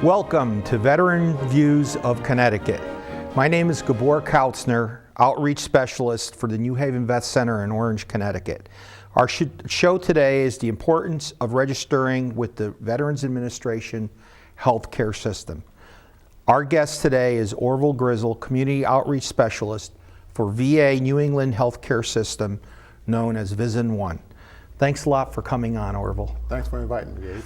Welcome to Veteran Views of Connecticut. My name is Gabor Kautzner, Outreach Specialist for the New Haven Vet Center in Orange, Connecticut. Our show today is the importance of registering with the Veterans Administration healthcare system. Our guest today is Orville Grizzle, Community Outreach Specialist for VA New England Healthcare System, known as VISN 1. Thanks a lot for coming on, Orville. Thanks for inviting me,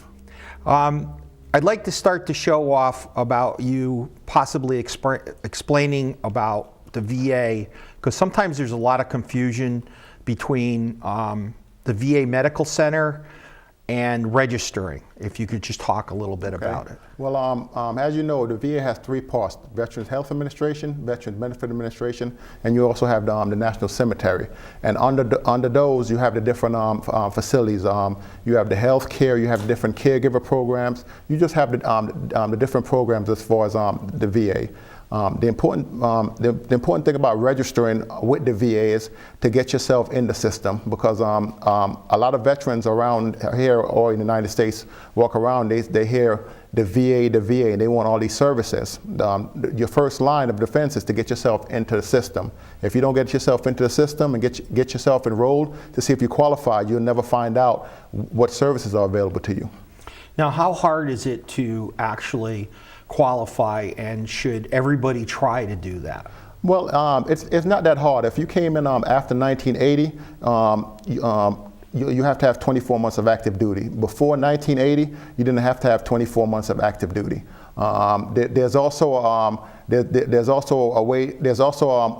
Gabe. I'd like to start the show off about you possibly explaining about the VA, because sometimes there's a lot of confusion between the VA Medical Center and registering. If you could just talk a little bit about it. Well, as you know, the VA has three parts: Veterans Health Administration, Veterans Benefit Administration, and you also have the National Cemetery. And under those, you have the different facilities. You have the health care, you have different caregiver programs. You just have the different programs as far as the VA. The important thing about registering with the VA is to get yourself in the system, because a lot of veterans around here or in the United States walk around, they hear the VA, and they want all these services. Your first line of defense is to get yourself into the system. If you don't get yourself into the system and get yourself enrolled to see if you qualify, you'll never find out what services are available to you. Now, how hard is it to actually qualify, and should everybody try to do that? Well, it's not that hard. If you came in after 1980, you have to have 24 months of active duty. Before 1980, you didn't have to have 24 months of active duty. There's also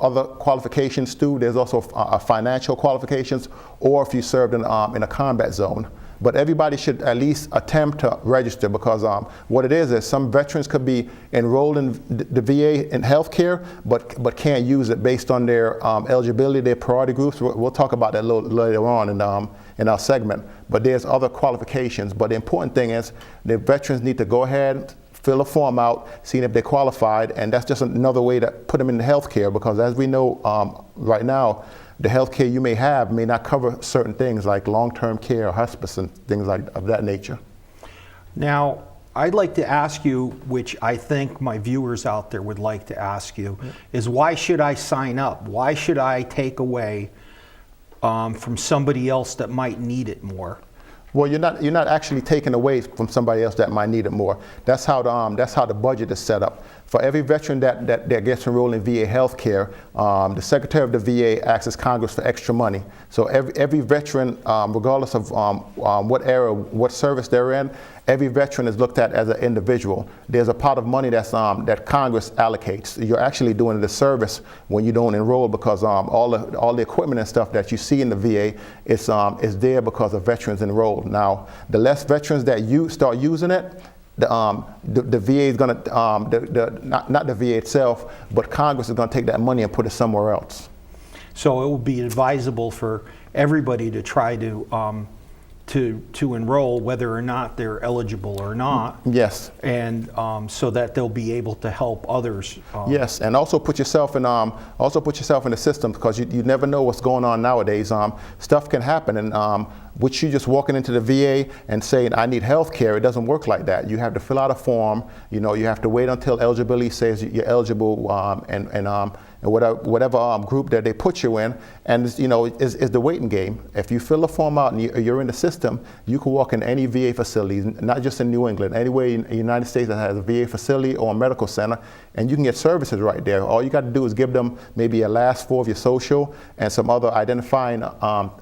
other qualifications too. There's also financial qualifications, or if you served in a combat zone. But everybody should at least attempt to register, because what it is some veterans could be enrolled in the VA in healthcare, but can't use it based on their eligibility, their priority groups. We'll talk about that a little later on in our segment. But there's other qualifications. But the important thing is the veterans need to go ahead, fill a form out, seeing if they're qualified, and that's just another way to put them in the healthcare, because as we know right now, the health care you may have may not cover certain things like long-term care or hospice and things of that nature. Now, I'd like to ask you, which I think my viewers out there would like to ask you, is why should I sign up? Why should I take away from somebody else that might need it more? Well, you're not actually taking away from somebody else that might need it more. That's how the budget is set up. For every veteran that gets enrolled in VA healthcare, the Secretary of the VA asks Congress for extra money. So every veteran, regardless of what era, what service they're in, every veteran is looked at as an individual. There's a pot of money that Congress allocates. You're actually doing a disservice when you don't enroll, because all the equipment and stuff that you see in the VA is there because of veterans enrolled. Now, the less veterans that you start using it, the VA is going to, not the VA itself, but Congress is going to take that money and put it somewhere else. So it would be advisable for everybody to try to enroll, whether or not they're eligible or not. Yes. And so that they'll be able to help others. Yes, and also put yourself in the system, because you never know what's going on nowadays. Stuff can happen, and which you just walking into the VA and saying, I need health care, it doesn't work like that. You have to fill out a form. You have to wait until eligibility says you're eligible, and whatever group that they put you in, and is the waiting game. If you fill the form out and you're in the system, you can walk in any VA facility, not just in New England, anywhere in the United States that has a VA facility or a medical center, and you can get services right there. All you got to do is give them maybe a last four of your social and some other identifying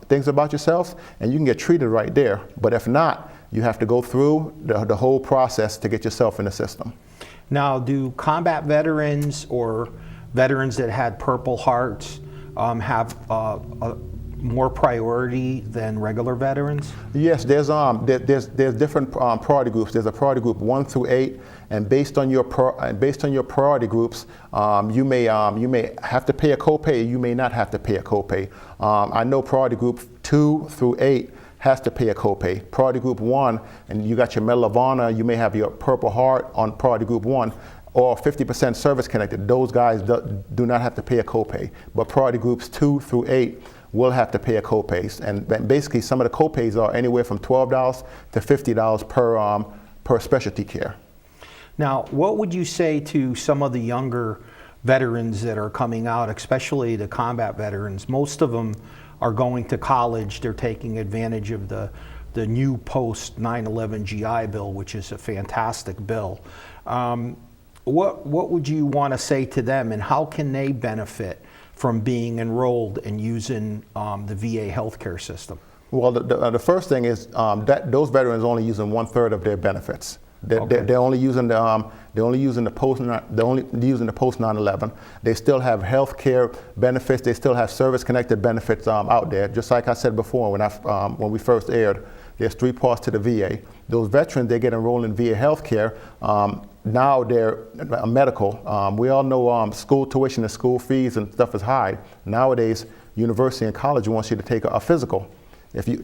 things about yourself, and you can get treated right there. But if not, you have to go through the whole process to get yourself in the system. Now, do combat veterans or veterans that had Purple Hearts have more priority than regular veterans? Yes, there's different priority groups. There's a priority group 1 through 8, and based on your priority groups, you may have to pay a copay. You may not have to pay a copay. I know priority group 2 through 8 has to pay a copay. Priority group 1, and you got your Medal of Honor. You may have your Purple Heart on priority group 1. Or 50% service connected. Those guys do not have to pay a copay. But priority groups 2 through 8 will have to pay a copay. And basically some of the copays are anywhere from $12 to $50 per specialty care. Now, what would you say to some of the younger veterans that are coming out, especially the combat veterans? Most of them are going to college. They're taking advantage of the new post 9/11 GI Bill, which is a fantastic bill. What would you want to say to them, and how can they benefit from being enrolled and using the VA healthcare system? Well, the first thing is that those veterans are only using 1/3 of their benefits. They're only using the post 9/11. They still have health care benefits. They still have service-connected benefits out there. Just like I said before, when we first aired, there's 3 parts to the VA. Those veterans, they get enrolled in VA health care. Now they're medical. We all know school tuition and school fees and stuff is high. Nowadays, university and college wants you to take a physical.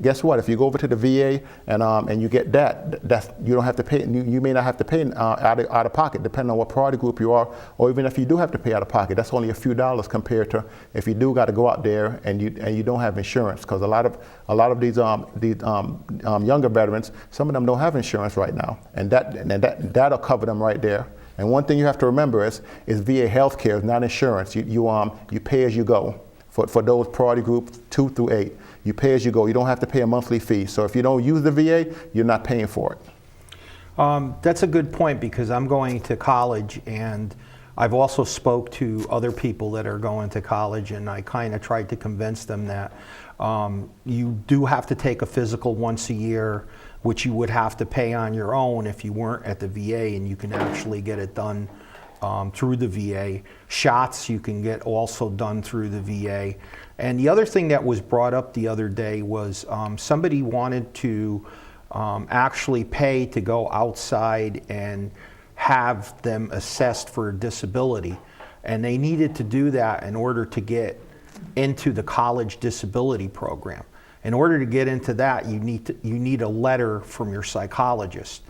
Guess what? If you go over to the VA and you get that's you don't have to pay. You may not have to pay out of pocket, depending on what priority group you are, or even if you do have to pay out of pocket, that's only a few dollars compared to if you do got to go out there and you don't have insurance. Because a lot of these younger veterans, some of them don't have insurance right now, and that'll cover them right there. And one thing you have to remember is VA healthcare is not insurance. You pay as you go for those priority groups 2 through 8. You pay as you go. You don't have to pay a monthly fee. So if you don't use the VA, you're not paying for it. That's a good point, because I'm going to college, and I've also spoke to other people that are going to college, and I kind of tried to convince them that you do have to take a physical once a year, which you would have to pay on your own if you weren't at the VA, and you can actually get it done through the VA. Shots you can get also done through the VA. And the other thing that was brought up the other day was somebody wanted to actually pay to go outside and have them assessed for a disability. And they needed to do that in order to get into the college disability program. In order to get into that, you need a letter from your psychologist.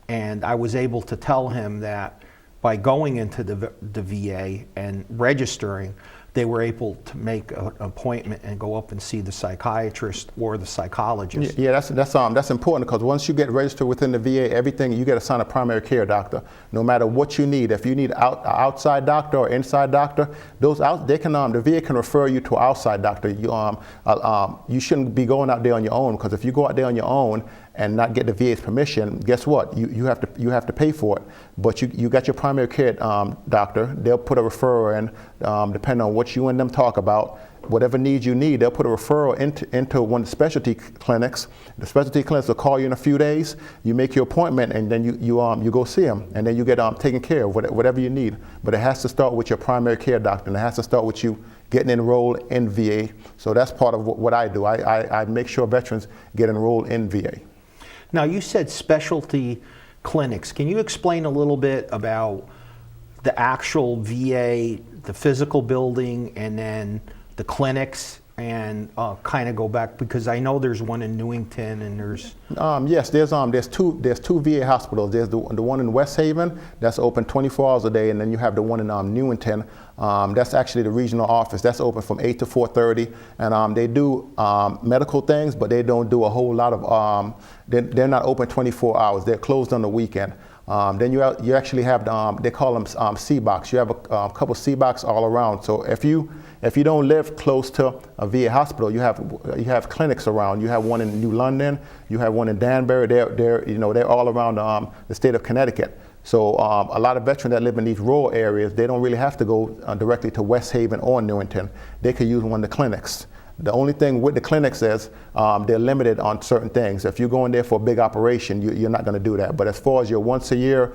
And I was able to tell him that by going into the VA and registering, they were able to make an appointment and go up and see the psychiatrist or the psychologist. Yeah, that's important, because once you get registered within the VA, everything you get assigned a primary care doctor. No matter what you need, if you need an outside doctor or inside doctor, the VA can refer you to an outside doctor. You shouldn't be going out there on your own, because if you go out there on your own and not get the VA's permission, guess what? You have to pay for it. But you got your primary care doctor. They'll put a referral in, depending on what you and them talk about. Whatever needs you need, they'll put a referral into one of the specialty clinics. The specialty clinics will call you in a few days. You make your appointment, and then you go see them, and then you get taken care of, whatever you need. But it has to start with your primary care doctor, and it has to start with you getting enrolled in VA. So that's part of what I do. I make sure veterans get enrolled in VA. Now, you said specialty clinics. Can you explain a little bit about the actual VA, the physical building, and then the clinics, and kind of go back, because I know there's one in Newington, and there's yes, there's two VA hospitals. There's the one in West Haven that's open 24 hours a day, and then you have the one in Newington. That's actually the regional office. That's open from 8 to 4:30, and they do medical things, but they don't do a whole lot of. They're not open 24 hours. They're closed on the weekend. Then you actually have they call them C-box. You have a couple C-box all around. So if you don't live close to a VA hospital, you have clinics around. You have one in New London. You have one in Danbury. They're all around the state of Connecticut. So a lot of veterans that live in these rural areas, they don't really have to go directly to West Haven or Newington. They could use one of the clinics. The only thing with the clinics is they're limited on certain things. If you're going there for a big operation, you're not going to do that. But as far as your once a year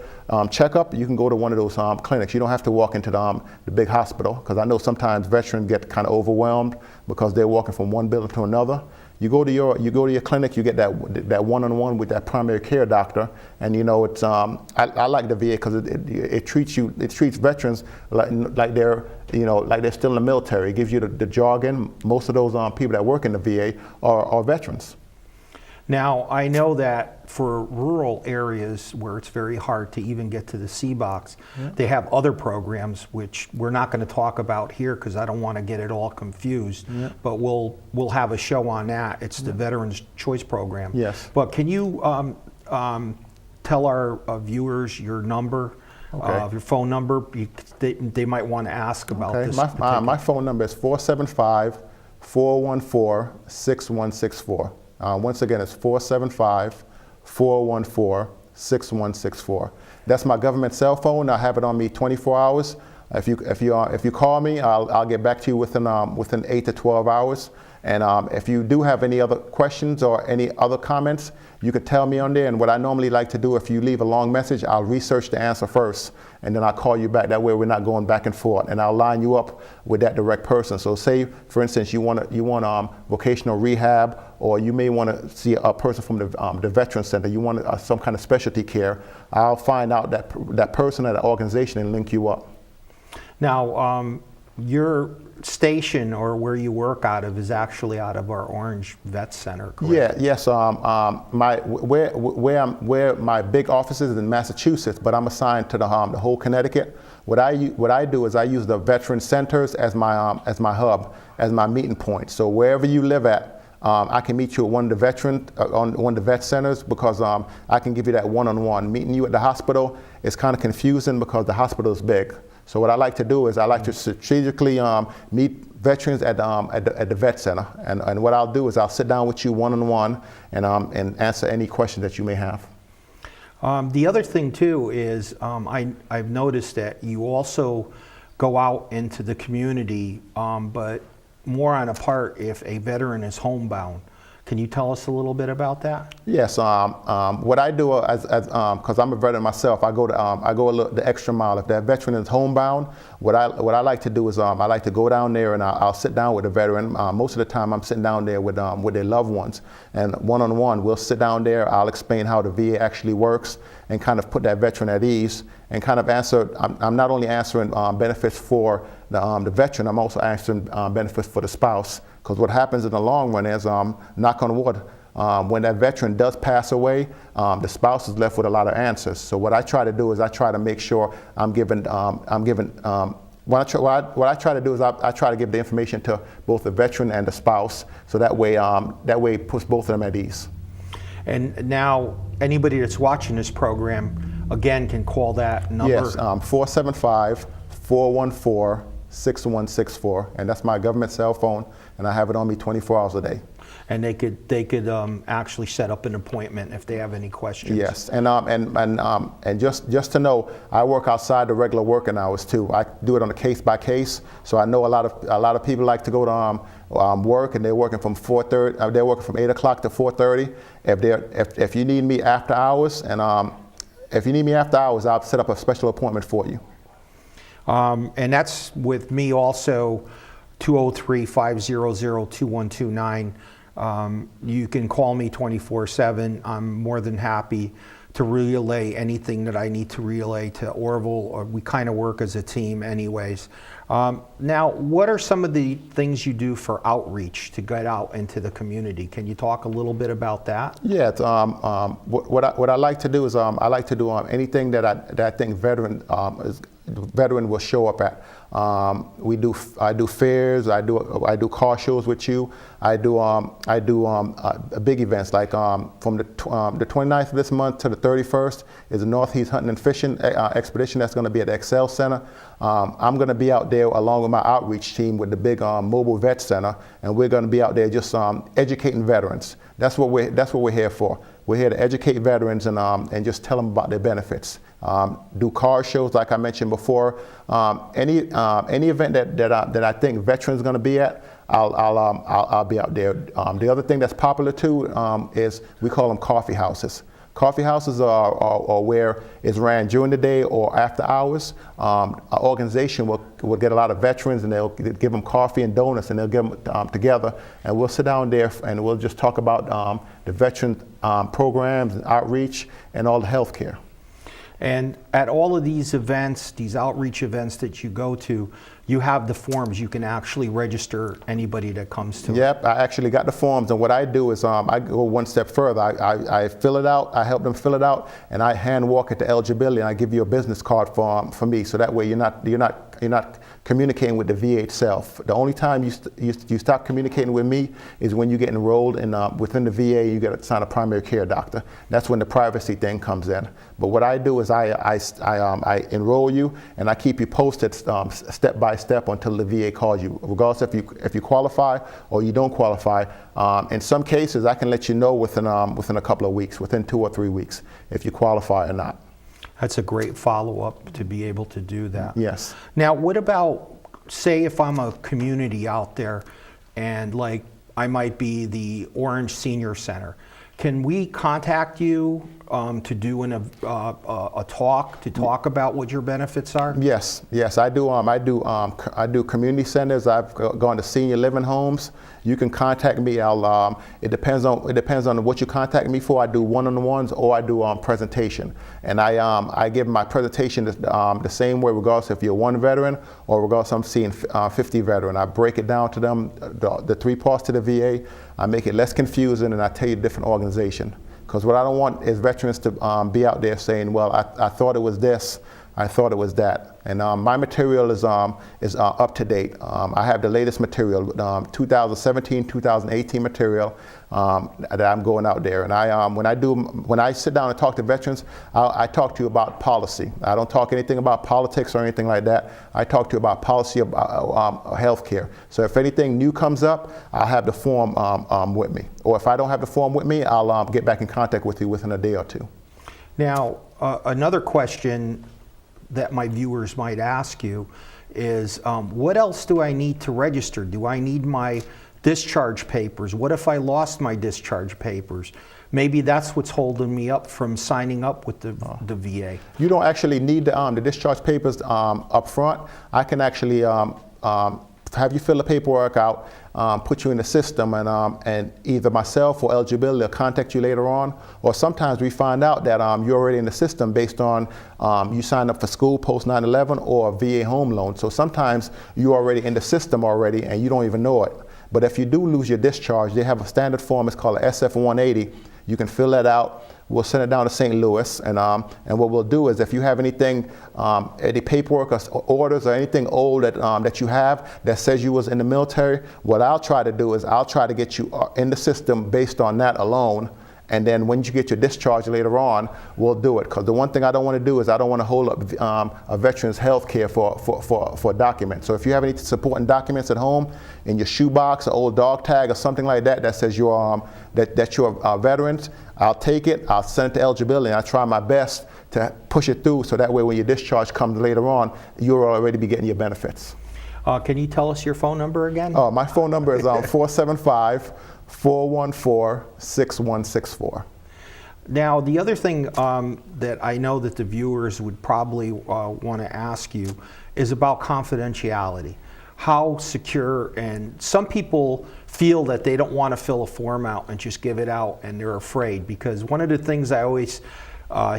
checkup, you can go to one of those clinics. You don't have to walk into the big hospital, because I know sometimes veterans get kind of overwhelmed because they're walking from one building to another. You go to your clinic, you get that one-on-one with that primary care doctor, and it's I like the VA because it treats veterans like they're still in the military. It gives you the jargon. Most of those people that work in the VA are veterans. Now, I know that for rural areas where it's very hard to even get to the C-box, they have other programs which we're not going to talk about here because I don't want to get it all confused. But we'll have a show on that. It's the Veterans Choice Program. Yes. But can you tell our viewers your number, your phone number? They might want to ask about Okay. this. My phone number is 475-414-6164. Once again, it's 475-414-6164. That's my government cell phone. I have it on me 24 hours. If you call me, I'll get back to you within 8 to 12 hours. And if you do have any other questions or any other comments, you could tell me on there. And what I normally like to do, if you leave a long message, I'll research the answer first, and then I'll call you back. That way we're not going back and forth, and I'll line you up with that direct person. So say, for instance, you want vocational rehab, or you may want to see a person from the Veteran Center. You want some kind of specialty care. I'll find out that person at the organization and link you up. Now, your station or where you work out of is actually out of our Orange Vet Center, correct? Yeah, yes. Where my big office is in Massachusetts, but I'm assigned to the whole Connecticut. What I do is I use the veteran centers as my hub, as my meeting point. So wherever you live at, I can meet you at one of the vet centers, because I can give you that one-on-one. Meeting you at the hospital is kind of confusing because the hospital is big. So what I like to do is I like to strategically meet veterans at the vet center, and what I'll do is I'll sit down with you one-on-one and answer any questions that you may have. The other thing too is I've noticed that you also go out into the community, but more on a part if a veteran is homebound. Can you tell us a little bit about that? Yes. What I do because I'm a veteran myself, I go the extra mile. If that veteran is homebound, what I like to do is I like to go down there and I'll sit down with the veteran. Most of the time, I'm sitting down there with their loved ones, and one-on-one, we'll sit down there. I'll explain how the VA actually works and kind of put that veteran at ease and kind of answer. I'm not only answering benefits for the veteran, I'm also answering benefits for the spouse. Because what happens in the long run is, knock on wood, when that veteran does pass away, the spouse is left with a lot of answers. So what I try to do is I try to make sure what I try to do is I try to give the information to both the veteran and the spouse, so that way it puts both of them at ease. And now anybody that's watching this program, again, can call that number? Yes, 475-414-6164, and that's my government cell phone, and I have it on me 24 hours a day. And they could actually set up an appointment if they have any questions. Yes, and just to know, I work outside the regular working hours too. I do it on a case by case. So I know a lot of people like to go to work, and they're working from 4:30. They're working from 8 o'clock to 4:30. If you need me after hours, if you need me after hours, I'll set up a special appointment for you. And that's with me also, 203-500-2129. You can call me 24/7. I'm more than happy to relay anything that I need to relay to Orville, or we kind of work as a team anyways. Now, what are some of the things you do for outreach to get out into the community? Can you talk a little bit about that? Yeah, what I like to do is I like to do anything that I think veteran will show up at. I do fairs. I do car shows with you. I do big events like from the 29th of this month to the 31st is the Northeast Hunting and Fishing Expedition. That's going to be at the Excel Center. I'm going to be out there along with my outreach team with the big mobile vet center, and we're going to be out there just educating veterans. That's what we're here for. We're here to educate veterans and just tell them about their benefits. Do car shows like I mentioned before. Any event that I think veterans going to be at, I'll be out there. The other thing that's popular too is we call them coffee houses. Coffee houses are where it's ran during the day or after hours. An organization will get a lot of veterans, and they'll give them coffee and donuts, and they'll get them together, and we'll sit down there and we'll just talk about the veteran programs and outreach and all the health care. And at all of these events, these outreach events that you go to, you have the forms. You can actually register anybody that comes to it. Yep, I actually got the forms, and what I do is I go one step further. I fill it out, I help them fill it out, and I hand walk it to eligibility, and I give you a business card for me, so that way you're not communicating with the VA itself. The only time you stop communicating with me is when you get enrolled in within the VA. You got to sign a primary care doctor. That's when the privacy thing comes in. But what I do is I enroll you, and I keep you posted step by step until the VA calls you, regardless if you qualify or you don't qualify. In some cases, I can let you know within a couple of weeks, within 2 or 3 weeks, if you qualify or not. That's a great follow-up to be able to do that. Yes. Now, what about, say if I'm a community out there and like I might be the Orange Senior Center, can we contact you to do a talk to talk about what your benefits are? Yes, I do. I do community centers. I've gone to senior living homes. You can contact me. It depends on what you contact me for. I do one-on-ones or I do presentation, and I give my presentation the same way, regardless if you're one veteran or regardless I'm seeing 50 veteran. I break it down to them, the 3 parts to the VA. I make it less confusing, and I tell you different organization. Because what I don't want is veterans to be out there saying, well, I thought it was this, I thought it was that. And my material is up to date. I have the latest material, 2017, 2018 material that I'm going out there. And when I sit down and talk to veterans, I talk to you about policy. I don't talk anything about politics or anything like that. I talk to you about policy of healthcare. So if anything new comes up, I'll have the form with me. Or if I don't have the form with me, I'll get back in contact with you within a day or two. Now, another question that my viewers might ask you is, what else do I need to register? Do I need my discharge papers? What if I lost my discharge papers? Maybe that's what's holding me up from signing up with the VA. You don't actually need the discharge papers up front. I can actually have you fill the paperwork out, put you in the system, and either myself or eligibility will contact you later on. Or sometimes we find out that you're already in the system based on you signed up for school post 9/11 or a VA home loan. So sometimes you're already in the system already and you don't even know it. But if you do lose your discharge, they have a standard form. It's called a SF-180. You can fill that out. We'll send it down to St. Louis, and what we'll do is if you have anything, any paperwork or orders or anything old that you have that says you was in the military, what I'll try to do is I'll try to get you in the system based on that alone. And then when you get your discharge later on, we'll do it. Because the one thing I don't want to do is I don't want to hold up a veteran's health care for a document. So if you have any supporting documents at home, in your shoebox, an old dog tag or something like that that says you're veterans, I'll take it, I'll send it to eligibility, and I try my best to push it through so that way when your discharge comes later on, you'll already be getting your benefits. Can you tell us your phone number again? My phone number is 475-414-6164. Now, the other thing that I know that the viewers would probably want to ask you is about confidentiality. How secure, and some people feel that they don't want to fill a form out and just give it out, and they're afraid, because one of the things I always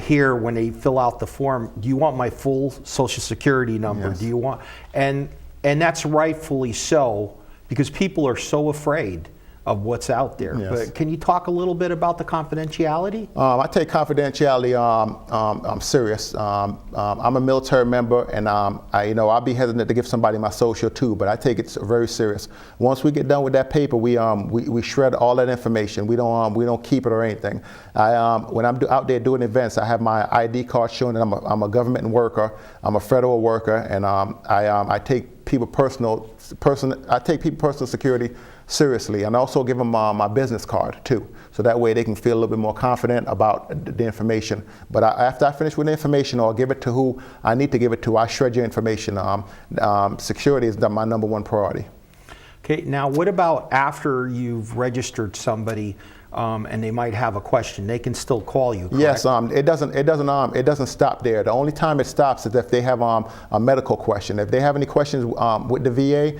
hear when they fill out the form, do you want my full Social Security number? Yes. Do you want, and that's rightfully so, because people are so afraid of what's out there. Yes. But can you talk a little bit about the confidentiality? I take confidentiality serious. I'm a military member, and I'll be hesitant to give somebody my social too, but I take it very serious. Once we get done with that paper, we shred all that information. We don't keep it or anything. When I'm out there doing events, I have my ID card showing that I'm a government worker. I'm a federal worker, and I take people's personal security seriously, and also give them my business card too, so that way they can feel a little bit more confident about the information. But after I finish with the information or give it to who I need to give it to, I shred your information. Security is my number one priority. Okay, now what about after you've registered somebody? and they might have a question, they can still call you, correct? Yes, it doesn't stop there. The only time it stops is if they have a medical question. If they have any questions with the VA,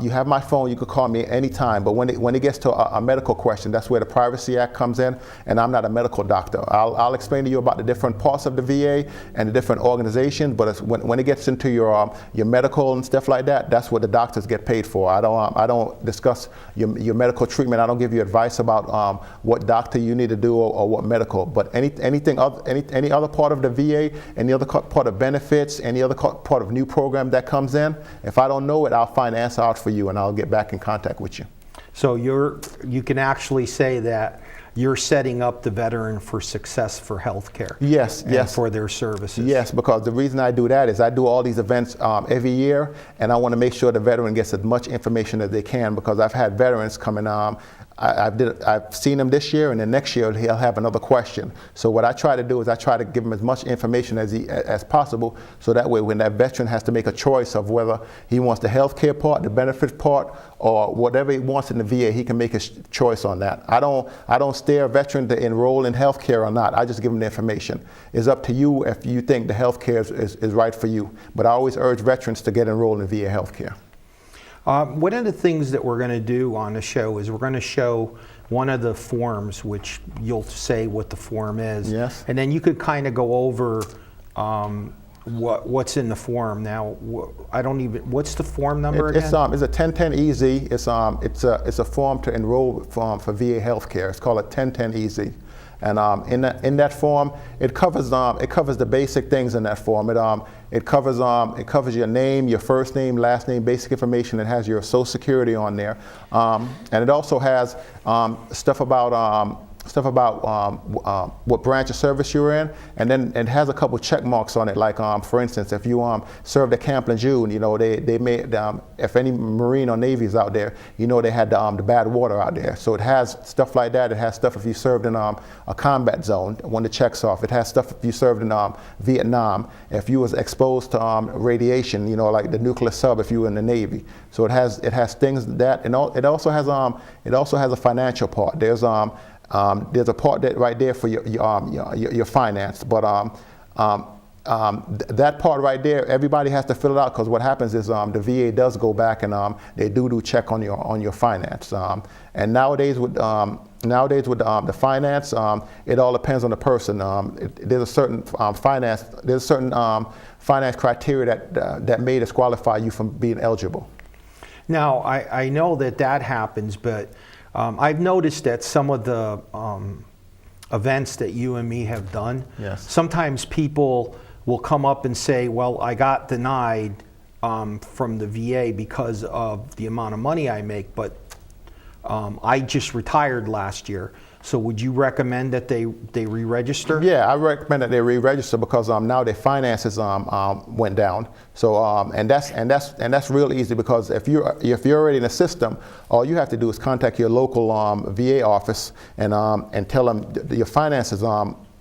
you have my phone. You can call me anytime. But when it gets to a medical question, that's where the Privacy Act comes in. And I'm not a medical doctor. I'll explain to you about the different parts of the VA and the different organizations. But when it gets into your medical and stuff like that, that's what the doctors get paid for. I don't discuss your medical treatment. I don't give you advice about what doctor you need to do or what medical, but any other part of the VA, any other part of benefits, any other part of new program that comes in, if I don't know it, I'll find the answer out for you and I'll get back in contact with you. So you can actually say that you're setting up the veteran for success for healthcare. Yes, yes. For their services. Yes, because the reason I do that is I do all these events every year, and I want to make sure the veteran gets as much information as they can, because I've had veterans come in. I've seen him this year, and then next year he'll have another question. So what I try to do is I try to give him as much information as possible, so that way when that veteran has to make a choice of whether he wants the health care part, the benefits part, or whatever he wants in the VA, he can make a choice on that. I don't steer a veteran to enroll in health care or not. I just give him the information. It's up to you if you think the health care is right for you. But I always urge veterans to get enrolled in VA health care. One of the things that we're going to do on the show is we're going to show one of the forms, which you'll say what the form is. Yes. And then you could kind of go over what's in the form. Now, what's the form number again? It's a 1010-EZ. It's a form to enroll for VA healthcare. It's called a 1010-EZ. And in that form, it covers the basic things in that form. It covers your name, your first name, last name, basic information. It has your Social Security on there, and it also has stuff about what branch of service you're in, and then it has a couple check marks on it. Like for instance, if you served at Camp Lejeune, they made if any Marine or Navy is out there, they had the bad water out there. So it has stuff like that. It has stuff if you served in a combat zone, one of the checks off. It has stuff if you served in Vietnam, if you was exposed to radiation, like the nuclear sub if you were in the Navy. So it has things that, and it also has a financial part. There's a part that right there for your finance, but that part right there, everybody has to fill it out, because what happens is the VA does go back and they do check on your finance. And nowadays with the finance, it all depends on the person. There's a certain finance criteria that may disqualify you from being eligible. Now I know that happens, but I've noticed that some of the events that you and me have done, yes, sometimes people will come up and say, well, I got denied from the VA because of the amount of money I make, but I just retired last year. So would you recommend that they re-register? Yeah, I recommend that they re-register, because now their finances went down. So and that's real easy, because if you're already in the system, all you have to do is contact your local VA office and tell them your finances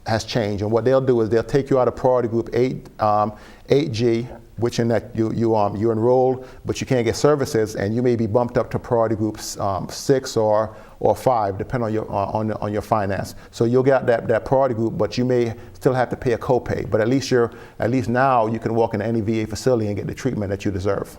has changed. And what they'll do is they'll take you out of priority group 8G, which in that you enrolled, but you can't get services, and you may be bumped up to priority groups 6 or 5, depending on your finance. So you'll get that priority group, but you may still have to pay a copay. But at least now you can walk into any VA facility and get the treatment that you deserve.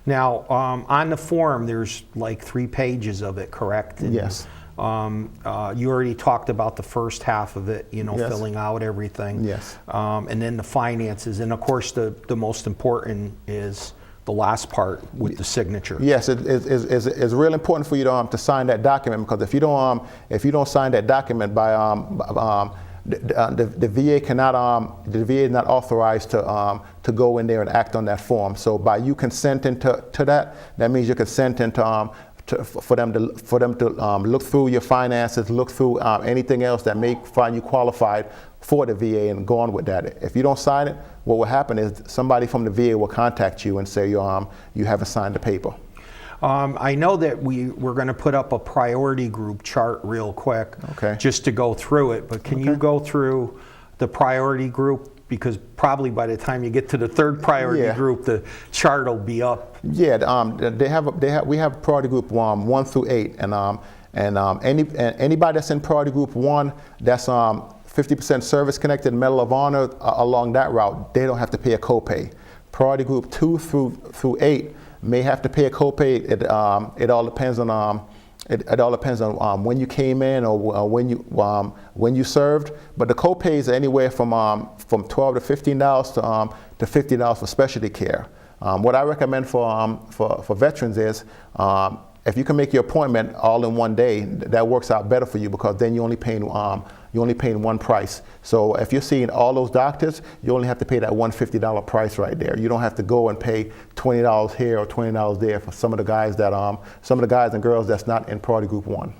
Now, on the form, there's like 3 pages of it, correct? And, yes. You already talked about the first half of it, yes, filling out everything. Yes. And then the finances, and of course the most important is the last part with the signature. Yes, it's really important for you to sign that document, because if you don't sign that document by the VA cannot the VA is not authorized to go in there and act on that form. So by you consenting to that means you're consenting for them to look through your finances, look through anything else that may find you qualified for the VA, and go on with that. If you don't sign it, what will happen is somebody from the VA will contact you and say you haven't signed the paper. I know that we're going to put up a priority group chart real quick, okay, just to go through it. But can you go through the priority group? Because probably by the time you get to the third priority group, the chart will be up. Yeah, we have priority group 1 through 8, And anybody that's in priority group 1, that's 50% service connected, Medal of Honor along that route, they don't have to pay a copay. Priority group 2 through 8 may have to pay a copay. It all depends on it all depends on when you came in or when you served. But the copays are anywhere from $12 to $15 to $50 for specialty care. What I recommend for veterans is if you can make your appointment all in one day, that works out better for you, because then you're only paying one price. So if you're seeing all those doctors, you only have to pay that $150 price right there. You don't have to go and pay $20 here or $20 there for some of the guys and girls that's not in priority group 1.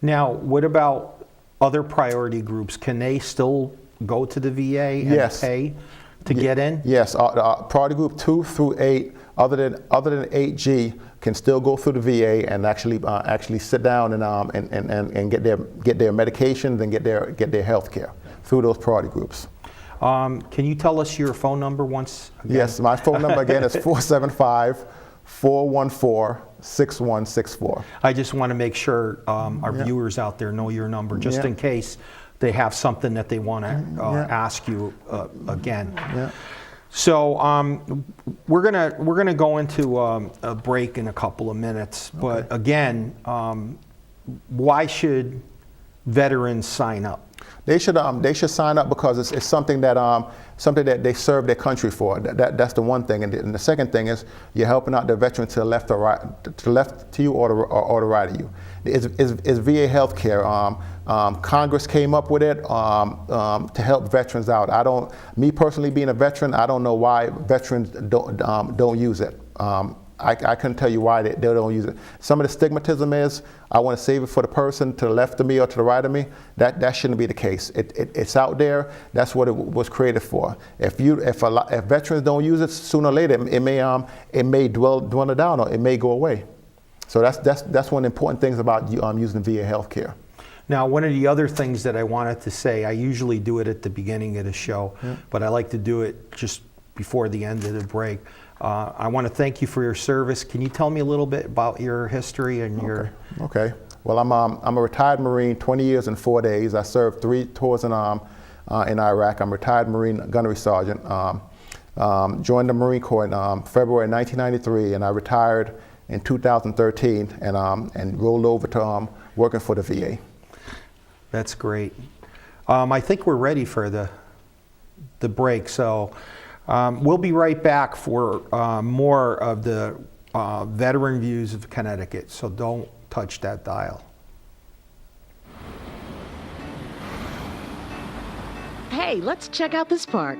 Now, what about other priority groups? Can they still go to the VA and pay to get in? Yes, priority group 2 through 8, other than 8G, can still go through the VA and actually sit down and get their medications and get their health care through those priority groups. Can you tell us your phone number once again? Yes, my phone number again is 475-414-6164. I just want to make sure our viewers out there know your number, just in case they have something that they want to ask you again. Yeah. So we're gonna go into a break in a couple of minutes. But again, why should veterans sign up? They should sign up because it's something that they serve their country for. That's the one thing, and the second thing is you're helping out the veteran to the left or right, to the left to you or the right of you. It's VA healthcare. Congress came up with it to help veterans out. Me personally being a veteran, I don't know why veterans don't use it. I couldn't tell you why they don't use it. Some of the stigmatism is, I want to save it for the person to the left of me or to the right of me. That shouldn't be the case. It's out there. That's what it was created for. If veterans don't use it, sooner or later it may dwindle down, or it may go away. So that's one of the important things about using VA healthcare. Now, one of the other things that I wanted to say, I usually do it at the beginning of the show, but I like to do it just before the end of the break. I want to thank you for your service. Can you tell me a little bit about your history and your... Okay. Well, I'm a retired Marine, 20 years and 4 days. I served 3 tours in Iraq. I'm a retired Marine gunnery sergeant. Joined the Marine Corps in February 1993, and I retired in 2013 and rolled over to working for the VA. That's great. I think we're ready for the break, so we'll be right back for more of the veteran views of Connecticut, so don't touch that dial. Hey, let's check out this park.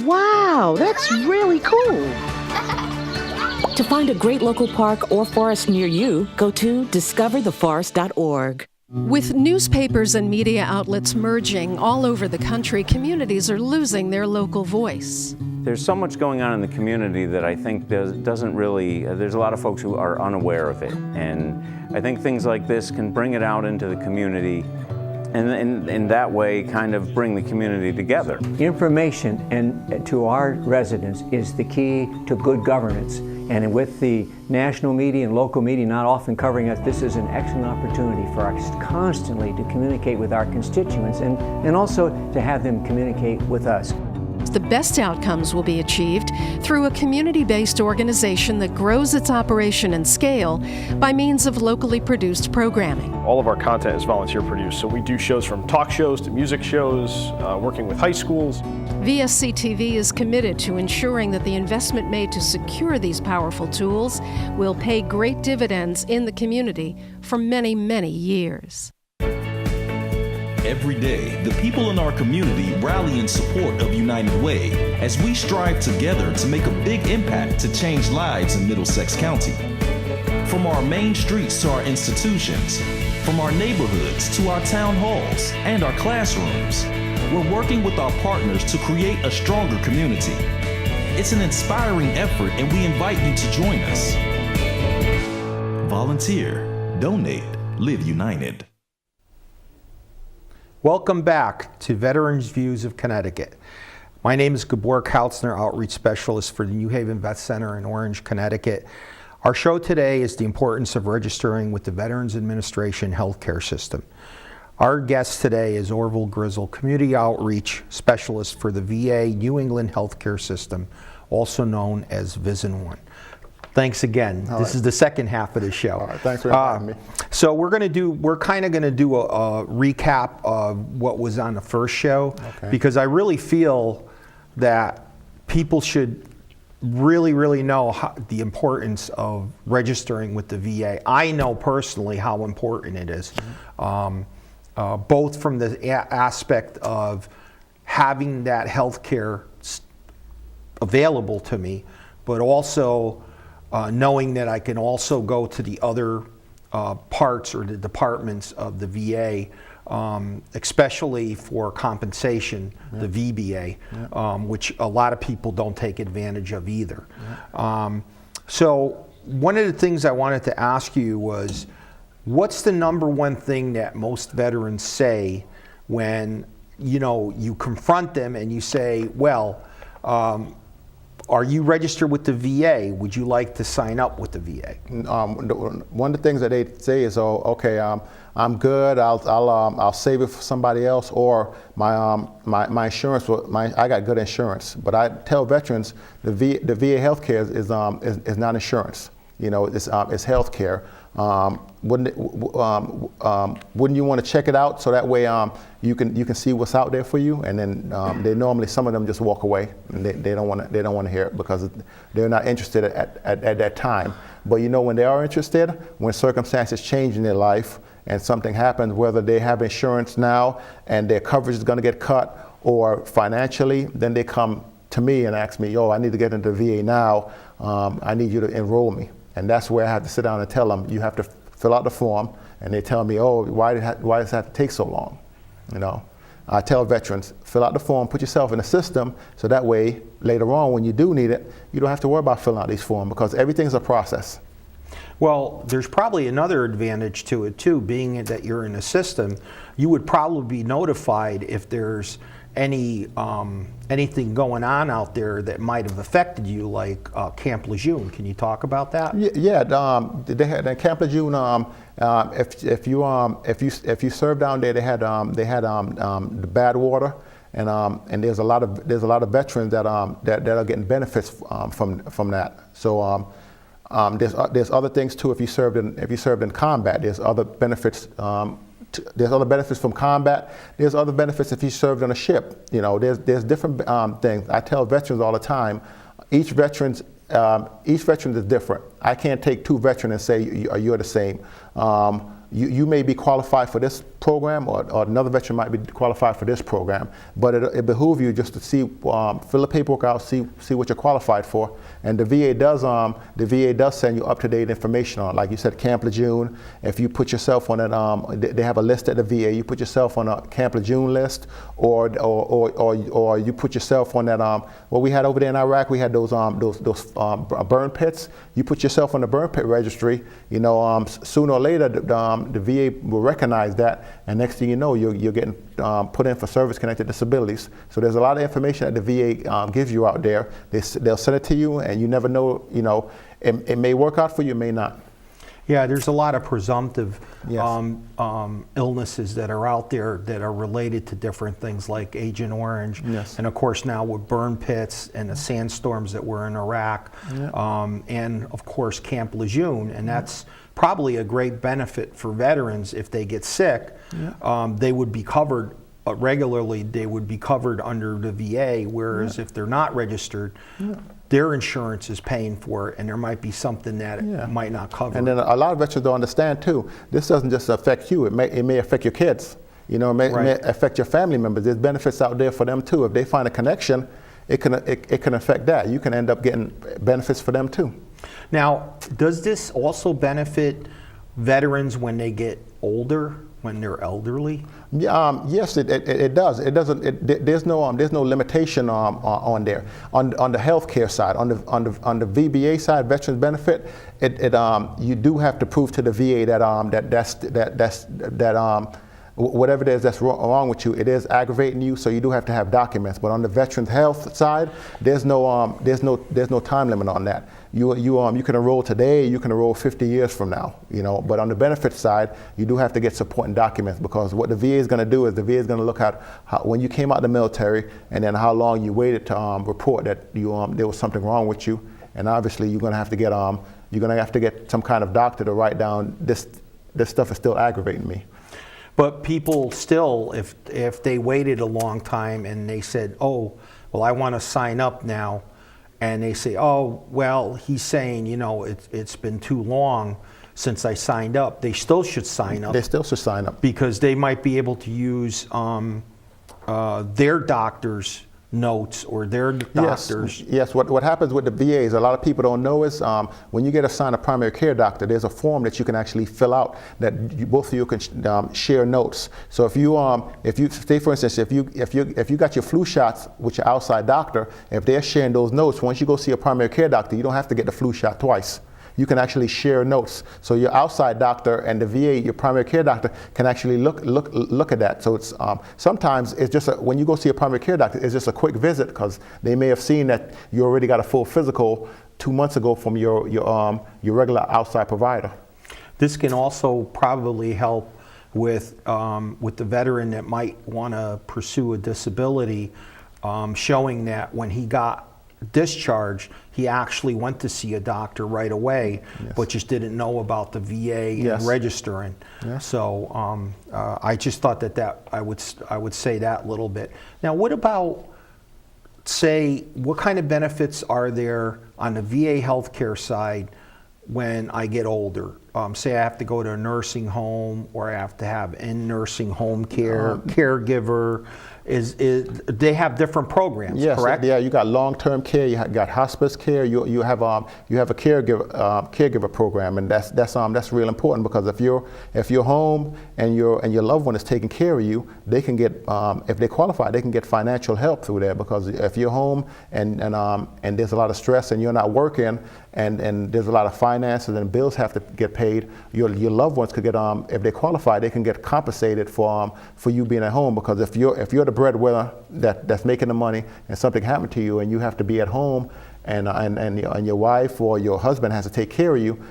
Wow, that's really cool. To find a great local park or forest near you, go to discovertheforest.org. With newspapers and media outlets merging all over the country, communities are losing their local voice. There's so much going on in the community that I think doesn't really, there's a lot of folks who are unaware of it. And I think things like this can bring it out into the community, and in that way kind of bring the community together. Information to our residents is the key to good governance. And with the national media and local media not often covering us, this is an excellent opportunity for us constantly to communicate with our constituents and also to have them communicate with us. The best outcomes will be achieved through a community-based organization that grows its operation and scale by means of locally produced programming. All of our content is volunteer produced, so we do shows from talk shows to music shows, working with high schools. VSC TV is committed to ensuring that the investment made to secure these powerful tools will pay great dividends in the community for many, many years. Every day, the people in our community rally in support of United Way as we strive together to make a big impact to change lives in Middlesex County. From our main streets to our institutions, from our neighborhoods to our town halls and our classrooms, we're working with our partners to create a stronger community. It's an inspiring effort, and we invite you to join us. Volunteer, Donate. Live united. Welcome back to Veterans Views of Connecticut. My name is Gabor Kautzner, Outreach Specialist for the New Haven Vet Center in Orange, Connecticut. Our show today is the importance of registering with the Veterans Administration healthcare system. Our guest today is Orville Grizzle, Community Outreach Specialist for the VA New England Healthcare System, also known as VISN-1. Thanks again. This is the second half of the show. All right, thanks for inviting me. So we're kind of going to do a recap of what was on the first show, because I really feel that people should really know the importance of registering with the VA. I know personally how important it is, both from the aspect of having that health care available to me, but also knowing that I can also go to the other parts or the departments of the VA, especially for compensation, the VBA, which a lot of people don't take advantage of either. So one of the things I wanted to ask you was, what's the number one thing that most veterans say when you confront them and you say, well, are you registered with the VA? Would you like to sign up with the VA? One of the things that they say is, "Oh, okay, I'm good. I'll save it for somebody else," or my insurance. I got good insurance. But I tell veterans the VA healthcare is not insurance. It's healthcare. Wouldn't you want to check it out so that way you can see what's out there for you? And then they normally, some of them just walk away and they don't want to hear it because they're not interested at that time. But when they are interested, when circumstances change in their life and something happens, whether they have insurance now and their coverage is going to get cut, or financially, then they come to me and ask me, I need to get into the VA now. I need you to enroll me. And that's where I have to sit down and tell them, you have to fill out the form. And they tell me, why does it have to take so long? I tell veterans, fill out the form, put yourself in the system, so that way later on when you do need it, you don't have to worry about filling out these forms, because everything's a process. Well, there's probably another advantage to it too, being that you're in a system. You would probably be notified if there's anything going on out there that might have affected you, like Camp Lejeune. Can you talk about that? Yeah, they had at Camp Lejeune. If you served down there, they had the bad water, and there's a lot of veterans that are getting benefits from that. So there's other things too. If you served in combat, there's other benefits. There's other benefits from combat. There's other benefits if you served on a ship. There's different things. I tell veterans all the time, each veteran is different. I can't take two veterans and say you're the same. You may be qualified for this program, or another veteran might be qualified for this program. But it behooves you just to see, fill the paperwork out, see what you're qualified for. And the VA does send you up-to-date information on, like you said, Camp Lejeune. If you put yourself on it, they have a list at the VA. You put yourself on a Camp Lejeune list, or you put yourself on that. What we had over there in Iraq, we had those burn pits. You put yourself on the burn pit registry. Sooner or later, the VA will recognize that, and next thing you know, you're getting put in for service-connected disabilities. So there's a lot of information that the VA gives you out there. They'll send it to you, and you never know. It may work out for you, it may not. Yeah, there's a lot of presumptive illnesses that are out there that are related to different things like Agent Orange. Yes. And of course now with burn pits and the sandstorms that were in Iraq, and of course Camp Lejeune, and that's probably a great benefit for veterans. If they get sick, they would be covered regularly. They would be covered under the VA, whereas if they're not registered, their insurance is paying for it, and there might be something that it might not cover. And then a lot of veterans don't understand too, this doesn't just affect you, it may affect your kids. It may affect your family members. There's benefits out there for them too. If they find a connection, it can affect that. You can end up getting benefits for them too. Now, does this also benefit veterans when they get older? when they're elderly? Yes, it does. It doesn't. There's no limitation on there. On the healthcare side, on the VBA side, veterans benefit, you do have to prove to the VA that whatever it is that's wrong with you, it is aggravating you. So you do have to have documents. But on the veterans health side, there's no time limit on that. You can enroll today, you can enroll 50 years from now, But on the benefits side, you do have to get supporting documents, because what the VA is going to do is the VA is going to look at when you came out of the military, and then how long you waited to report that there was something wrong with you, and obviously you're going to have to get some kind of doctor to write down this stuff is still aggravating me. But people still, if they waited a long time and they said, oh, well, I want to sign up now, and they say, oh, well, he's saying, it's been too long since I signed up, they still should sign up. They still should sign up. Because they might be able to use their doctor's notes or their doctors. Yes. What happens with the VAs, a lot of people don't know, is when you get assigned a primary care doctor, there's a form that you can actually fill out that both of you can share notes. So if you say, for instance, if you got your flu shots with your outside doctor, if they're sharing those notes, once you go see a primary care doctor, you don't have to get the flu shot twice. You can actually share notes. So your outside doctor and the VA, your primary care doctor, can actually look at that. So it's sometimes it's just when you go see a primary care doctor, it's just a quick visit, because they may have seen that you already got a full physical 2 months ago from your regular outside provider. This can also probably help with the veteran that might want to pursue a disability, showing that when he got discharged, he actually went to see a doctor right away, yes, but just didn't know about the VA, yes, and registering. Yes. So I just thought that I would say that a little bit. Now, what about, say, what kind of benefits are there on the VA healthcare side when I get older? Say I have to go to a nursing home, or I have to have in nursing home care, caregiver. They have different programs, yes, correct? Yeah, you got long-term care, you got hospice care, you have a caregiver program, and that's real important, because if you're home and your loved one is taking care of you, they can get, if they qualify, they can get financial help through there, because if you're home and there's a lot of stress and you're not working, and there's a lot of finances and bills have to get paid, your loved ones could get, if they qualify, they can get compensated for you being at home, because if you're the breadwinner that's making the money and something happened to you and you have to be at home, and your wife or your husband has to take care of you,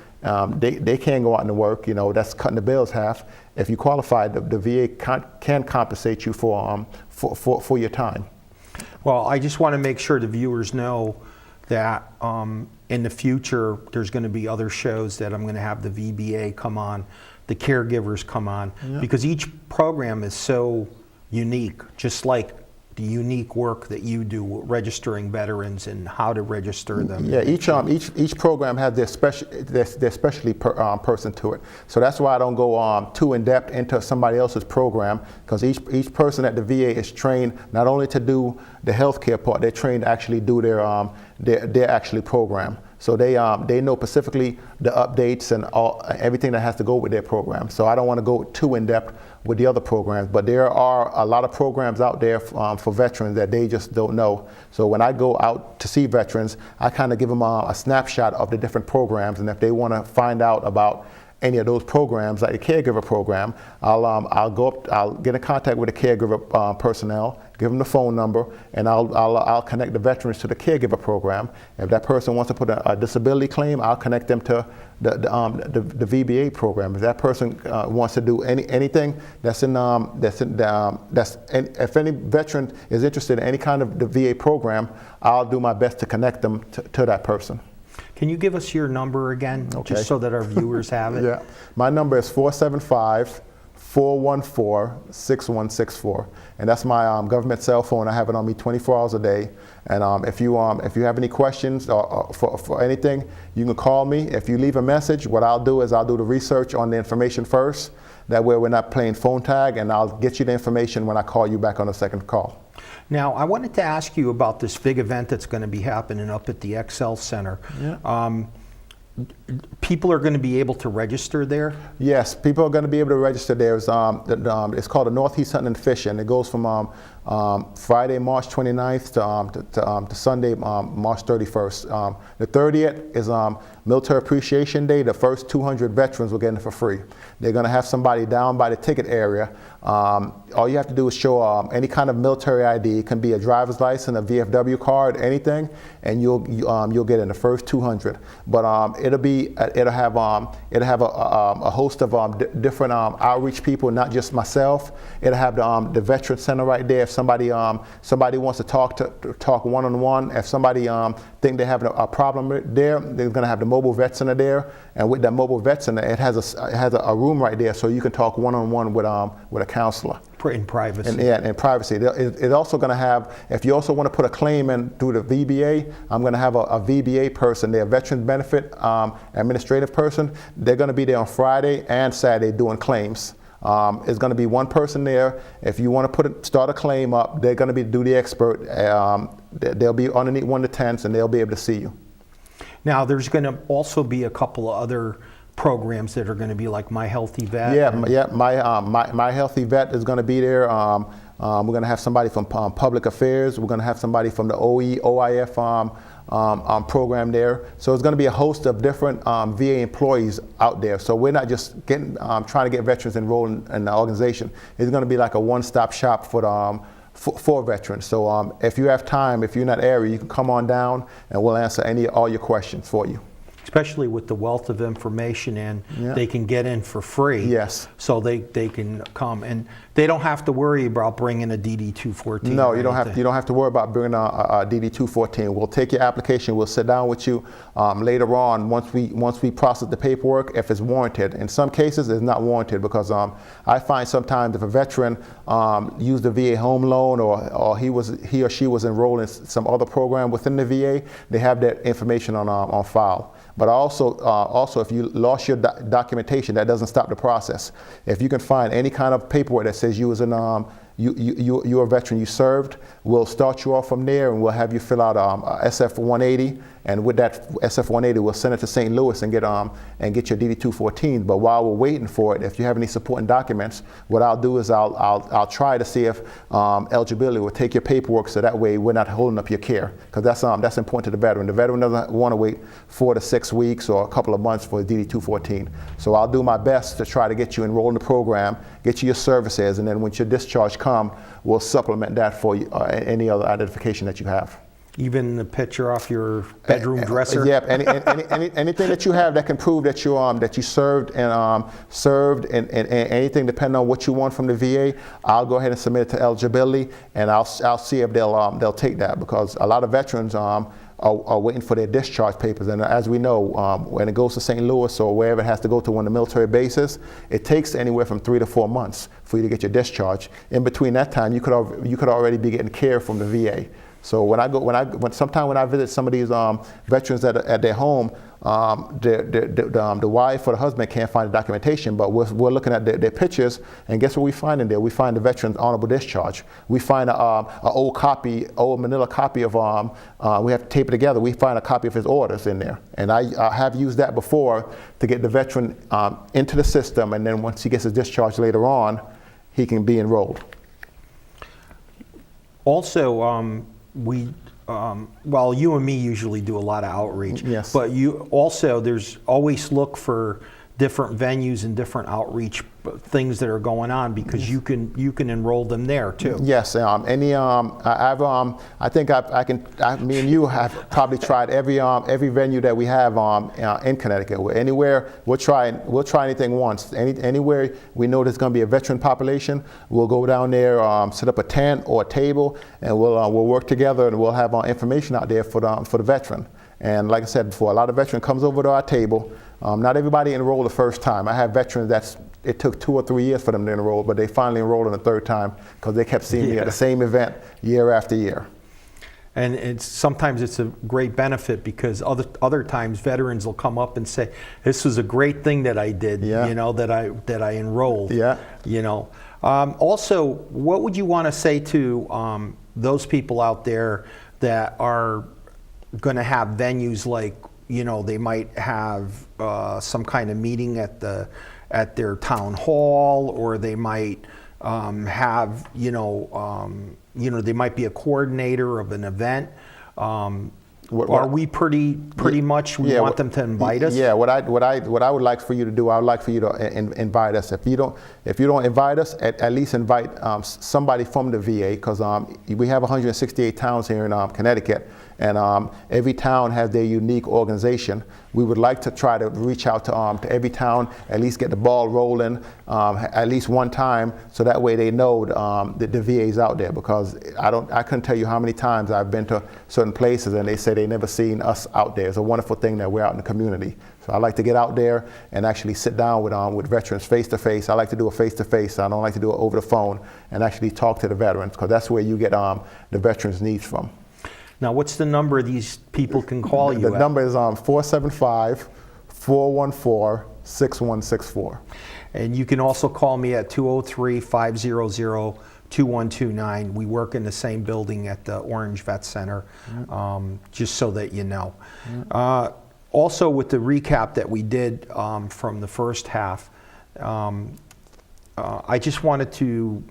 they can't go out and work, that's cutting the bills half. If you qualify, the VA can compensate you for your time. Well, I just want to make sure the viewers know that in the future there's going to be other shows that I'm going to have the VBA come on, the caregivers come on, yeah, because each program is so unique, just like the unique work that you do registering veterans and how to register them. Yeah, each program has their specialty person to it. So that's why I don't go too in depth into somebody else's program, because each person at the VA is trained not only to do the healthcare part, they're trained to actually do their actually program. So they know specifically the updates and everything that has to go with their program. So I don't want to go too in depth with the other programs, but there are a lot of programs out there for veterans that they just don't know. So when I go out to see veterans, I kind of give them a snapshot of the different programs, and if they want to find out about any of those programs, like the caregiver program, I'll get in contact with the caregiver personnel, give them the phone number, and I'll connect the veterans to the caregiver program. If that person wants to put a disability claim, I'll connect them to the VBA program. If that person wants to do anything if any veteran is interested in any kind of the VA program, I'll do my best to connect them to that person. Can you give us your number again, okay, just so that our viewers have it? Yeah, my number is 475-414-6164, and that's my government cell phone. I have it on me 24 hours a day. And if you have any questions or for anything, you can call me. If you leave a message, what I'll do is I'll do the research on the information first. That way we're not playing phone tag, and I'll get you the information when I call you back on the second call. Now, I wanted to ask you about this big event that's going to be happening up at the XL Center. Yeah. people are going to be able to register there? Yes, people are going to be able to register there. It's called the Northeast Hunting and Fishing. It goes from Friday, March 29th to Sunday, March 31st. The 30th is Military Appreciation Day. The first 200 veterans will get it for free. They're going to have somebody down by the ticket area. All you have to do is show any kind of military ID. It can be a driver's license, a VFW card, anything, and you'll get in the first 200. But it'll have a host of different outreach people, not just myself. It'll have the Veteran Center right there. If somebody wants to talk one-on-one, if somebody think they have a problem there, they're going to have the mobile vet center there. And with that mobile vet center, it has a room right there, so you can talk one-on-one with a counselor. In privacy. In privacy. It's also going to have, if you also want to put a claim in through the VBA, I'm going to have a VBA person there, Veteran Benefit Administrative person. They're going to be there on Friday and Saturday doing claims. It's going to be one person there. If you want to start a claim up, they're going to be duty expert. They'll be underneath one of the tents, and they'll be able to see you. Now, there's going to also be a couple of other programs that are going to be like My Healthy Vet. My Healthy Vet is going to be there. We're going to have somebody from Public Affairs. We're going to have somebody from the OIF program there. So it's going to be a host of different VA employees out there. So we're not just trying to get veterans enrolled in the organization. It's going to be like a one-stop shop for veterans. So if you have time, if you're in that area, you can come on down and we'll answer all your questions for you. Especially with the wealth of information, and they can get in for free. Yes. So they can come, and they don't have to worry about bringing a DD-214. No, you don't have to worry about bringing a DD-214. We'll take your application. We'll sit down with you later on once we process the paperwork if it's warranted. In some cases, it's not warranted because I find sometimes if a veteran used the VA home loan or he or she was enrolled in some other program within the VA, they have that information on file. But also, if you lost your documentation, that doesn't stop the process. If you can find any kind of paperwork that says you was you're a veteran, you served, we'll start you off from there, and we'll have you fill out a SF-180, and with that SF-180, we'll send it to St. Louis and get your DD-214. But while we're waiting for it, if you have any supporting documents, what I'll do is I'll try to see if eligibility will take your paperwork, so that way we're not holding up your care, because that's important to the veteran. The veteran doesn't want to wait 4 to 6 weeks or a couple of months for a DD-214. So I'll do my best to try to get you enrolled in the program, get you your services, and then once your discharge comes, we'll supplement that for you, any other identification that you have. Even the picture off your bedroom dresser? Yeah, anything that you have that can prove that you served and anything depending on what you want from the VA, I'll go ahead and submit it to eligibility, and I'll see if they'll take that, because a lot of veterans are waiting for their discharge papers. And as we know, when it goes to St. Louis or wherever it has to go to one of the military bases, it takes anywhere from 3 to 4 months for you to get your discharge. In between that time, you could already be getting care from the VA. So when I visit some of these veterans at their home, the wife or the husband can't find the documentation, but we're looking at their pictures, and guess what we find in there? We find the veteran's honorable discharge. We find an old manila copy of, we have to tape it together, we find a copy of his orders in there. And I have used that before to get the veteran into the system, and then once he gets his discharge later on, he can be enrolled. Also, well, you and me usually do a lot of outreach. Yes. But there's always look for different venues and different outreach things that are going on, because you can enroll them there too. Yes. Me and you have probably tried every venue that we have in Connecticut. Anywhere we'll try anything once. Anywhere we know there's going to be a veteran population, we'll go down there, set up a tent or a table, and we'll work together, and we'll have information out there for the veteran. And like I said before, a lot of veterans comes over to our table. Not everybody enrolled the first time. I have veterans it took 2 or 3 years for them to enroll, but they finally enrolled in the third time because they kept seeing me at the same event year after year. And sometimes it's a great benefit, because other times veterans will come up and say, "This was a great thing that I did, that I enrolled." Yeah. Also, what would you want to say to those people out there that are going to have venues like they might have some kind of meeting at their town hall, or they might have, they might be a coordinator of an event. Are we pretty much? We want them to invite us. Yeah. What I would like for you to do, I would like for you to invite us. If you don't invite us, at least invite somebody from the VA, because we have 168 towns here in Connecticut, and every town has their unique organization. We would like to try to reach out to every town, at least get the ball rolling at least one time, so that way they know that the VA is out there. Because I couldn't tell you how many times I've been to certain places and they say they never seen us out there. It's a wonderful thing that we're out in the community. So I like to get out there and actually sit down with veterans face to face. I like to do a face to face. I don't like to do it over the phone, and actually talk to the veterans, because that's where you get the veterans' needs from. Now, what's the number these people can call you The at? number is 475-414-6164. And you can also call me at 203-500-2129. We work in the same building at the Orange Vet Center, just so that you know. Also, with the recap that we did from the first half, I just wanted to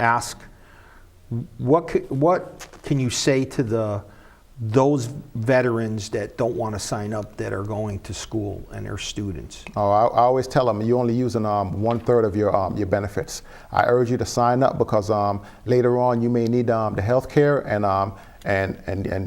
ask, what can you say to those veterans that don't want to sign up, that are going to school and their students? Oh, I always tell them, you're only using 1/3 of your benefits. I urge you to sign up, because later on you may need the health care, and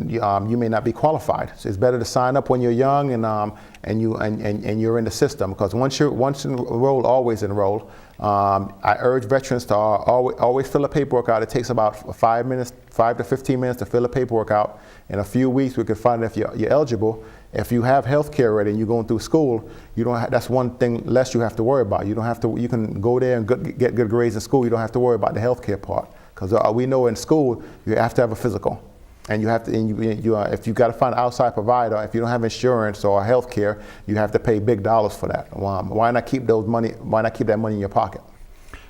you may not be qualified. So it's better to sign up when you're young and you're in the system, because once enrolled, always enrolled. I urge veterans to always fill the paperwork out. It takes about 5 to 15 minutes to fill the paperwork out. In a few weeks, we can find out if you're eligible. If you have health care already and you're going through school, that's one thing less you have to worry about. You can go there and get good grades in school. You don't have to worry about the health care part, because we know in school you have to have a physical. And you have to, if you got to find an outside provider, if you don't have insurance or health care, you have to pay big dollars for that. Why not keep that money in your pocket?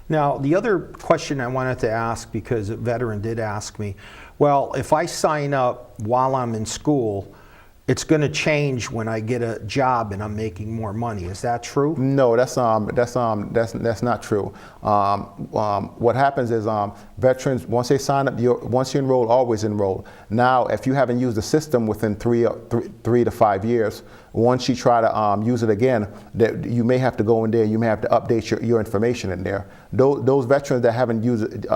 Now, the other question I wanted to ask, because a veteran did ask me, well, if I sign up while I'm in school, it's going to change when I get a job and I'm making more money. Is that true? No, that's not true. What happens is veterans, once they sign up, once you enroll, always enroll. Now, if you haven't used the system within 3 to 5 years, once you try to use it again, you may have to go in there. You may have to update your information in there. Those veterans that haven't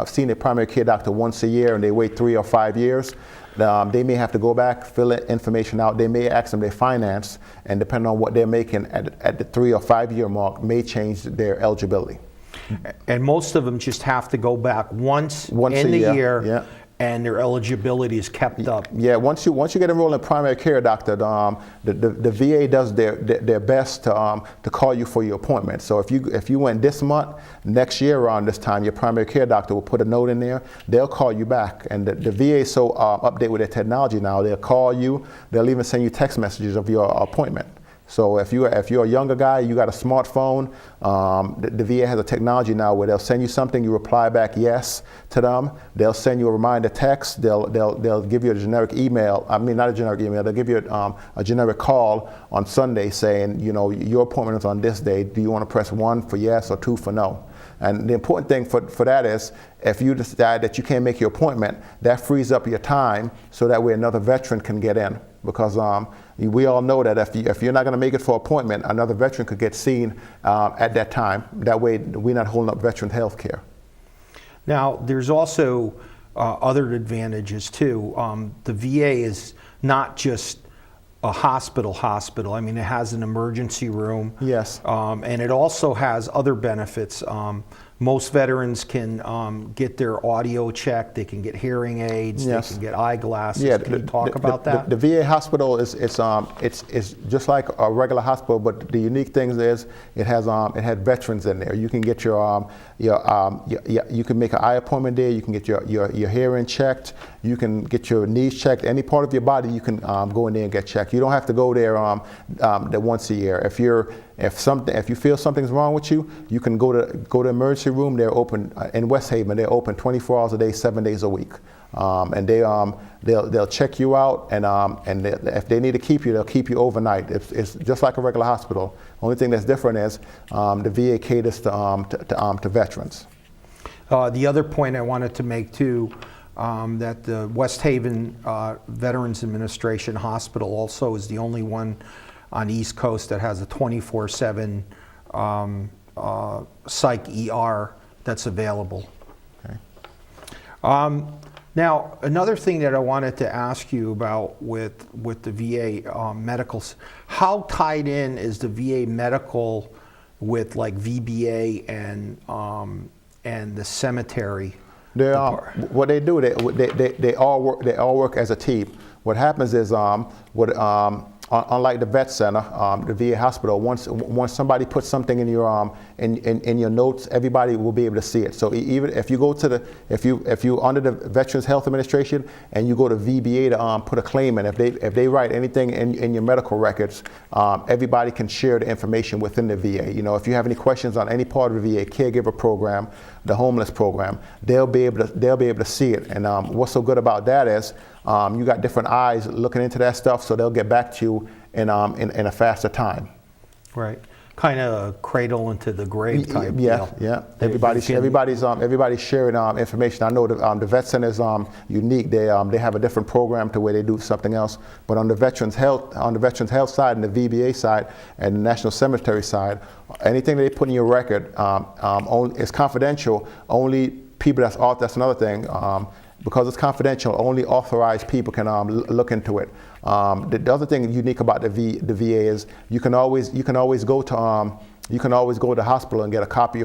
seen a primary care doctor once a year and they wait 3 or 5 years, they may have to go back, fill that information out. They may ask them their finance, and depending on what they're making at the 3 or 5 year mark, may change their eligibility. And most of them just have to go back once in the year, yeah. And their eligibility is kept up. Yeah, once you get enrolled in a primary care doctor, the VA does their best to call you for your appointment. So if you went this month, next year around this time, your primary care doctor will put a note in there. They'll call you back, and the VA is so updated with their technology now. They'll call you. They'll even send you text messages of your appointment. So if you're a younger guy, you got a smartphone, the VA has a technology now where they'll send you something, you reply back yes to them. They'll send you a reminder text. They'll give you a generic email. I mean, not a generic email. They'll give you a generic call on Sunday saying, your appointment is on this day. Do you want to press 1 for yes or 2 for no? And the important thing for that is, if you decide that you can't make your appointment, that frees up your time so that way another veteran can get in. Because we all know that if you're not going to make it for appointment, another veteran could get seen at that time. That way, we're not holding up veteran health care. Now, there's also other advantages too. The VA is not just a hospital. I mean, it has an emergency room. Yes. And it also has other benefits. Most veterans can get their audio checked. They can get hearing aids. Yes. They can get eyeglasses. Yeah, Can you talk about that? The VA hospital is just like a regular hospital, but the unique thing is it has veterans in there. You can get you can make an eye appointment there. You can get your hearing checked. You can get your knees checked. Any part of your body you can go in there and get checked. You don't have to go there once a year. If you feel something's wrong with you, you can go to emergency room. They're open in West Haven. They're open 24 hours a day, 7 days a week, and they'll check you out, and if they need to keep you, they'll keep you overnight. It's just like a regular hospital. Only thing that's different is the VA caters to veterans. The other point I wanted to make too, that the West Haven Veterans Administration Hospital also is the only one on the East Coast that has a 24/7 psych ER that's available. Okay. Now, another thing that I wanted to ask you about with the VA medicals, how tied in is the VA medical with like VBA and the cemetery? What they do, they all work as a team. What happens is, unlike the vet center, the VA hospital, once somebody puts something in your in your notes, everybody will be able to see it. So even if you go to if you under the Veterans Health Administration and you go to VBA to put a claim in, if they write anything in your medical records, everybody can share the information within the VA. You know, if you have any questions on any part of the VA caregiver program, the homeless program, they'll be able to see it. And what's so good about that is you got different eyes looking into that stuff, so they'll get back to you in a faster time. Right, kind of a cradle into the grave type deal. Yeah. Everybody's sharing information. I know the vet center is unique. They have a different program to where they do something else. But on the Veterans Health side and the VBA side and the National Cemetery side, anything that they put in your record is confidential. Only people that's another thing. Because it's confidential, only authorized people can look into it. The other thing unique about the VA is you can always go to the hospital and get a copy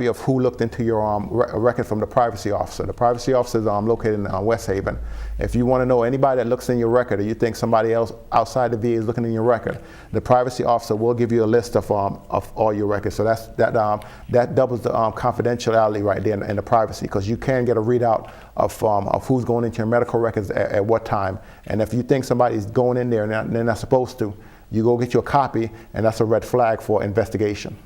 of who looked into your record from the privacy officer. The privacy officer is located in West Haven. If you want to know anybody that looks in your record, or you think somebody else outside the VA is looking in your record, the privacy officer will give you a list of all your records. So that doubles the confidentiality right there and the privacy, because you can get a readout of who's going into your medical records at what time. And if you think somebody's going in there and they're not supposed to, you go get your copy, and that's a red flag for investigation.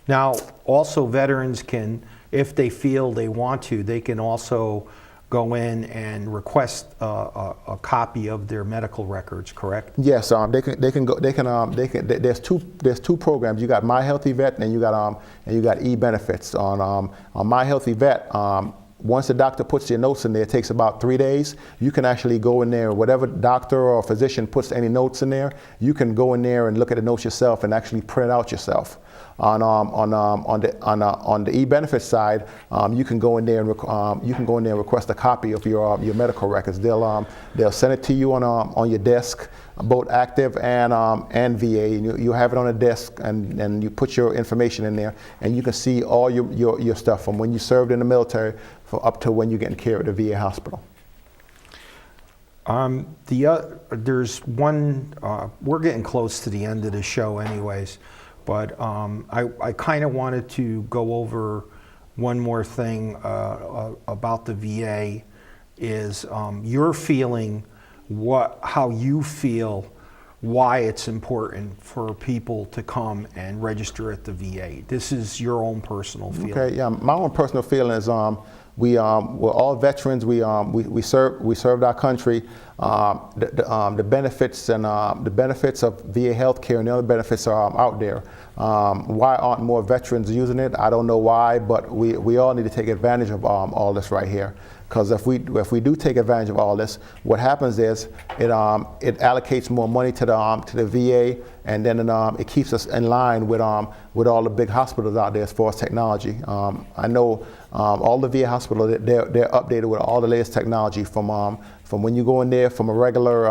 Now, also veterans can, if they feel they want to, they can also go in and request a copy of their medical records, correct? Yes, there's two programs. You got My Healthy Vet and you got e-benefits. On My Healthy Vet, once the doctor puts your notes in there, it takes about 3 days. You can actually go in there, whatever doctor or physician puts any notes in there, you can go in there and look at the notes yourself and actually print it out yourself. On the e-benefit side, you can go in there and request a copy of your medical records. They'll send it to you on your desk, both active and VA. You have it on a desk, and you put your information in there, and you can see all your stuff from when you served in the military up to when you're getting care at the VA hospital. There's one. We're getting close to the end of the show, anyways. But I kind of wanted to go over one more thing about the VA is your feeling, how you feel, why it's important for people to come and register at the VA. This is your own personal feeling. Okay, yeah, my own personal feeling is we're all veterans. We served our country. The benefits and the benefits of VA healthcare and the other benefits are out there. Why aren't more veterans using it? I don't know why, but we all need to take advantage of all this right here. Because if we do take advantage of all this, what happens is it allocates more money to the VA, and then it keeps us in line with all the big hospitals out there as far as technology. I know all the VA hospitals, they're updated with all the latest technology from when you go in there from a regular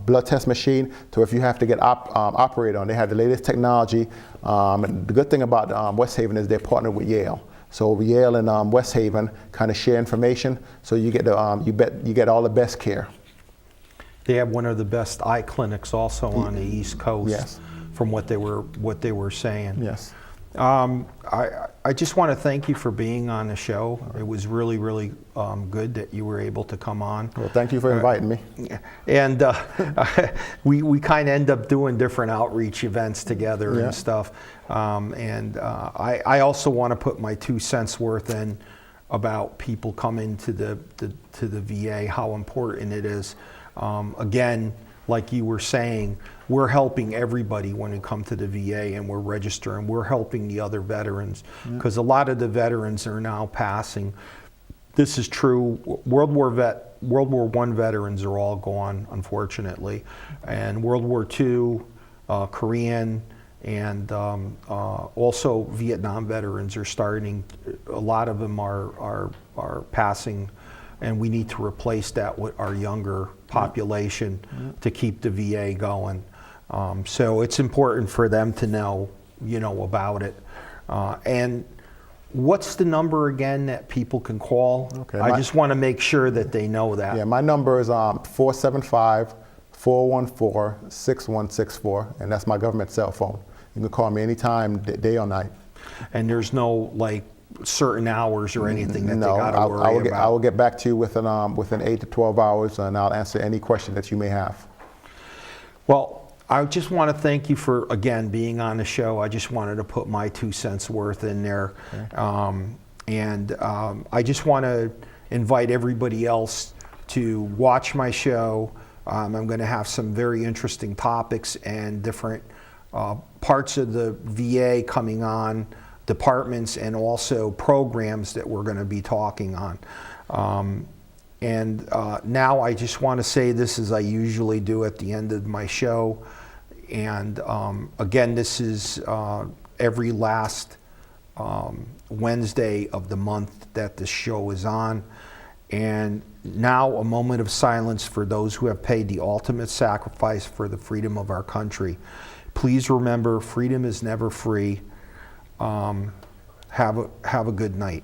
blood test machine to if you have to get operated on. They have the latest technology. And the good thing about West Haven is they're partnered with Yale. So Yale and West Haven kind of share information, so you get you get all the best care. They have one of the best eye clinics also on the East Coast. Yes. From what they were saying. Yes. I I just want to thank you for being on the show. It was really, really good that you were able to come on. Well, thank you for inviting me. And we kind of end up doing different outreach events together and stuff. I also want to put my 2 cents worth in about people coming to the VA, how important it is. Again, like you were saying, we're helping everybody when we come to the VA and we're registering. We're helping the other veterans because a lot of the veterans are now passing. This is true. World War I veterans are all gone, unfortunately, and World War II, Korean, and also Vietnam veterans are starting. A lot of them are passing, and we need to replace that with our younger population to keep the VA going. So it's important for them to know, about it. And what's the number again that people can call? Okay, I just want to make sure that they know that. Yeah, my number is 475-414-6164, and that's my government cell phone. You can call me anytime, day or night. And there's no certain hours or anything that they got to worry about. I will get back to you within 8 to 12 hours, and I'll answer any question that you may have. Well, I just want to thank you for, again, being on the show. I just wanted to put my 2 cents worth in there. Okay. I just want to invite everybody else to watch my show. I'm going to have some very interesting topics and different parts of the VA coming on, departments, and also programs that we're going to be talking on. Now I just want to say this as I usually do at the end of my show. And again, this is every last Wednesday of the month that this show is on. And now a moment of silence for those who have paid the ultimate sacrifice for the freedom of our country. Please remember, freedom is never free. Have a good night.